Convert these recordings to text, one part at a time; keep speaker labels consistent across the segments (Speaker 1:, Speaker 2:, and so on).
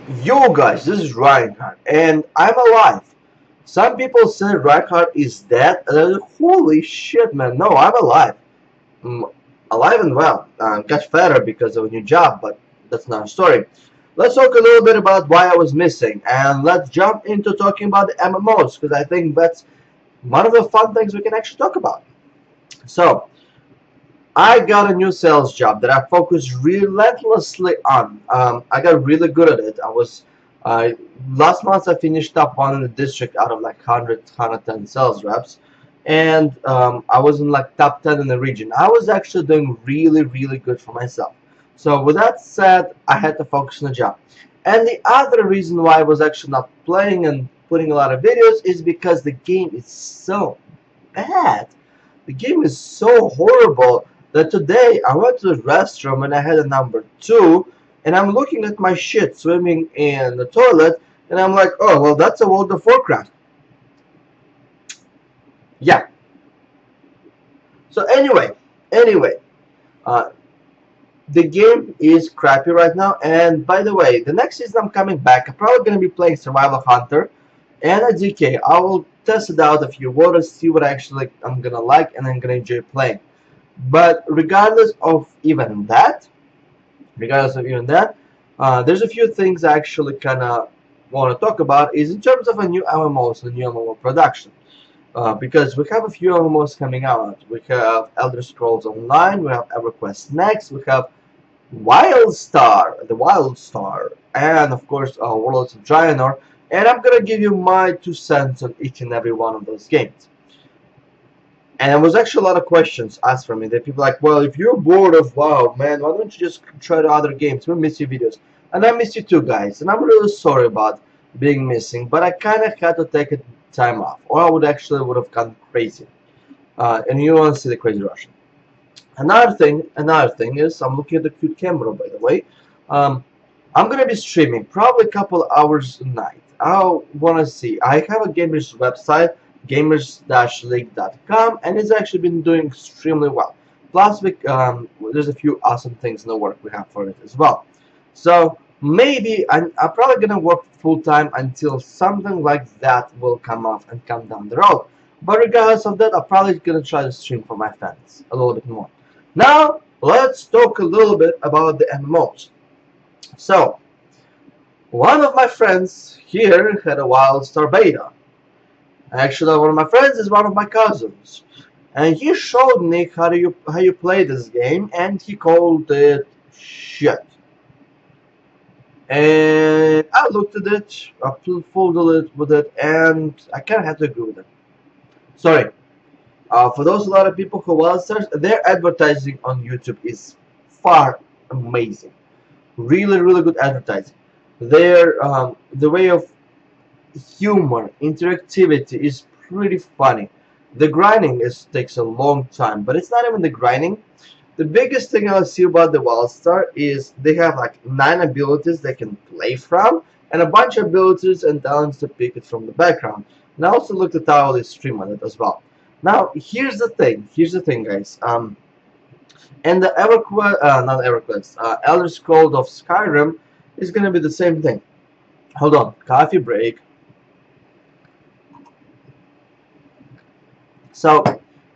Speaker 1: Yo guys, this is Reinhardt, and I'm alive. Some people say Reinhardt is dead, and holy shit, man, no, I'm alive. I'm alive and well. Got fatter because of a new job, but that's not a story. Let's talk a little bit about why I was missing, and let's jump into talking about the MMOs, because I think that's one of the fun things we can actually talk about. So, I got a new sales job that I focused relentlessly on. I got really good at it. Uh, Last month I finished top one in the district out of like 110 sales reps, and I was in like top 10 in the region. I was actually doing really good for myself. So with that said, I had to focus on the job. And the other reason why I was actually not playing and putting a lot of videos is because the game is so bad. The game is so horrible that today I went to the restroom and I had a number 2, and I'm looking at my shit swimming in the toilet, and I'm like, oh, well, that's a World of Warcraft. Yeah. So anyway, uh, the game is crappy right now, and by the way, the next season I'm coming back. I'm probably going to be playing Survival Hunter and a DK. I will test it out a few waters, see what actually I'm going to like, and I'm going to enjoy playing. But regardless of even that, there's a few things I actually kind of want to talk about is in terms of a new MMOs and new MMO production. Because we have a few MMOs coming out. We have Elder Scrolls Online, we have EverQuest Next, we have the Wildstar, and of course Worlds of Draenor. And I'm gonna give you my 2 cents on each and every one of those games. And there was actually a lot of questions asked from me. That people like, well, if you're bored of WoW, man, why don't you just try the other games? We miss your videos. And I miss you too, guys. And I'm really sorry about being missing, but I kind of had to take a time off, or I would have gone crazy. And you want to see the crazy Russian. Another thing is, I'm looking at the cute camera, by the way. I'm gonna be streaming probably a couple hours a night. I want to see. I have a gamers website, gamers-league.com, and it's actually been doing extremely well. Plus, there's a few awesome things in the work we have for it as well. So maybe I'm probably gonna work full time until something like that will come off and come down the road. But regardless of that, I'm probably gonna try to stream for my fans a little bit more. Now let's talk a little bit about the MMOs. So one of my friends here had a Wildstar beta. Actually, one of my friends is one of my cousins, and he showed me how you play this game, and he called it shit. And I looked at it, I fooled it with it, and I kind of had to agree with it. Sorry. For those a lot of people who Wildstar, their advertising on YouTube is far amazing. Really good advertising. The way of humor, interactivity is pretty funny. The grinding takes a long time, but it's not even the grinding. The biggest thing I see about the Wildstar is they have like 9 abilities they can play from, and a bunch of abilities and talents to pick it from the background. And I also looked at how they stream on it as well. Now here's the thing, guys. And the Elder Scrolls of Skyrim is gonna be the same thing. Hold on, coffee break. So,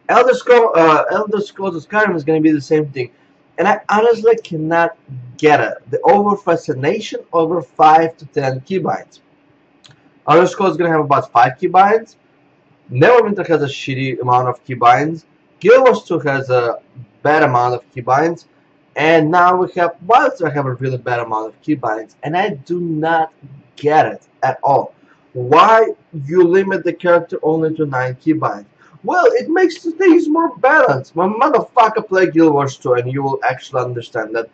Speaker 1: Elder Scrolls of Skyrim is going to be the same thing, and I honestly cannot get it. The over fascination over 5 to 10 keybinds. Elder Scrolls is going to have about 5 keybinds. Neverwinter has a shitty amount of keybinds. Guild Wars 2 has a bad amount of keybinds, and now we have Wildstar have a really bad amount of keybinds, and I do not get it at all. Why you limit the character only to 9 keybinds? Well, it makes things more balanced. My motherfucker, play Guild Wars 2 and you will actually understand that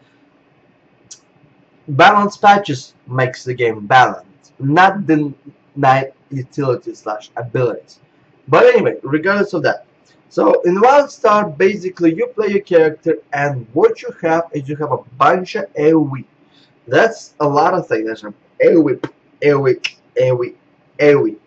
Speaker 1: balance patches makes the game balanced, not the 9 utilities / abilities. But anyway, regardless of that. So in Wildstar, basically you play your character, and what you have is you have a bunch of AoE. That's a lot of things. There's AoE.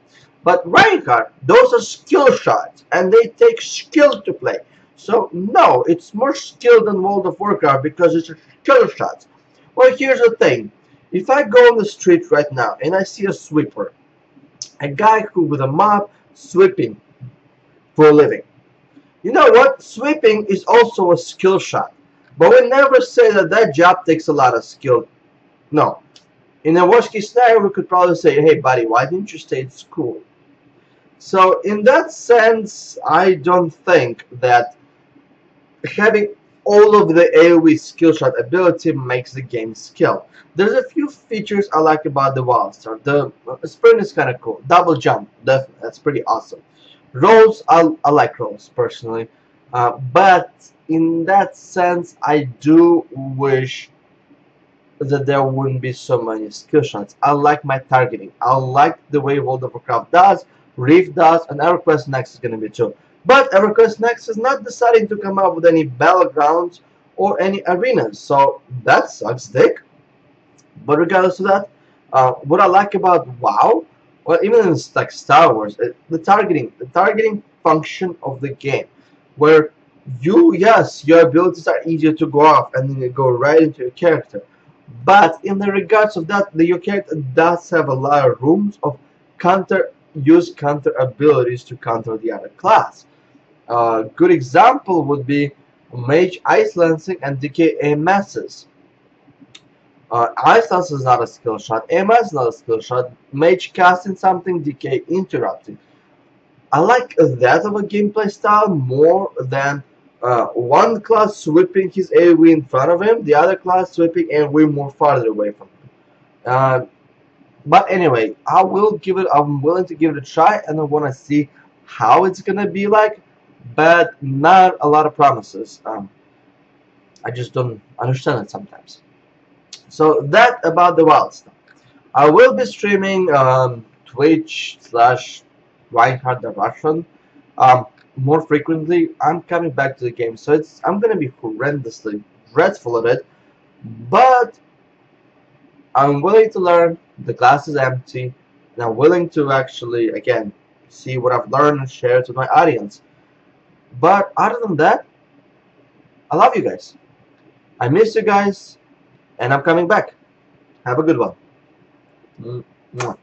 Speaker 1: But Reinhardt, those are skill shots, and they take skill to play. So no, it's more skill than World of Warcraft because it's skill shots. Well, here's the thing. If I go on the street right now and I see a sweeper, a guy who with a mop sweeping for a living, you know what? Sweeping is also a skill shot, but we never say that that job takes a lot of skill. No. In a worst case scenario, we could probably say, hey buddy, why didn't you stay at school? So in that sense, I don't think that having all of the AoE skill shot ability makes the game skill. There's a few features I like about the Wildstar. The sprint is kind of cool. Double jump, definitely, that's pretty awesome. Rolls, I like rolls personally, but in that sense, I do wish that there wouldn't be so many skill shots. I like my targeting. I like the way World of Warcraft does, Reef does, and EverQuest Next is going to be too. But EverQuest Next is not deciding to come up with any battlegrounds or any arenas, so that sucks dick. But regardless of that, what I like about WoW, well, even in like Star Wars, the targeting function of the game, where yes, your abilities are easier to go off and then you go right into your character. But in the regards of that, your character does have a lot of rooms of counter abilities to counter the other class. A good example would be Mage Ice Lancing and Decay AMSs. Ice Lance is not a skill shot, AMS is not a skill shot, Mage casting something, Decay interrupting. I like that of a gameplay style more than one class sweeping his AoE in front of him, the other class sweeping AoE more farther away from him. But anyway, I'm willing to give it a try, and I want to see how it's gonna be like, but not a lot of promises. I just don't understand it sometimes. So that about the wild stuff. I will be streaming Twitch/ReinhartDaRussian more frequently. I'm coming back to the game, so I'm gonna be horrendously dreadful at it, but I'm willing to learn. The glass is empty, and I'm willing to actually again see what I've learned and share it with my audience. But other than that, I love you guys. I miss you guys, and I'm coming back. Have a good one. Mwah.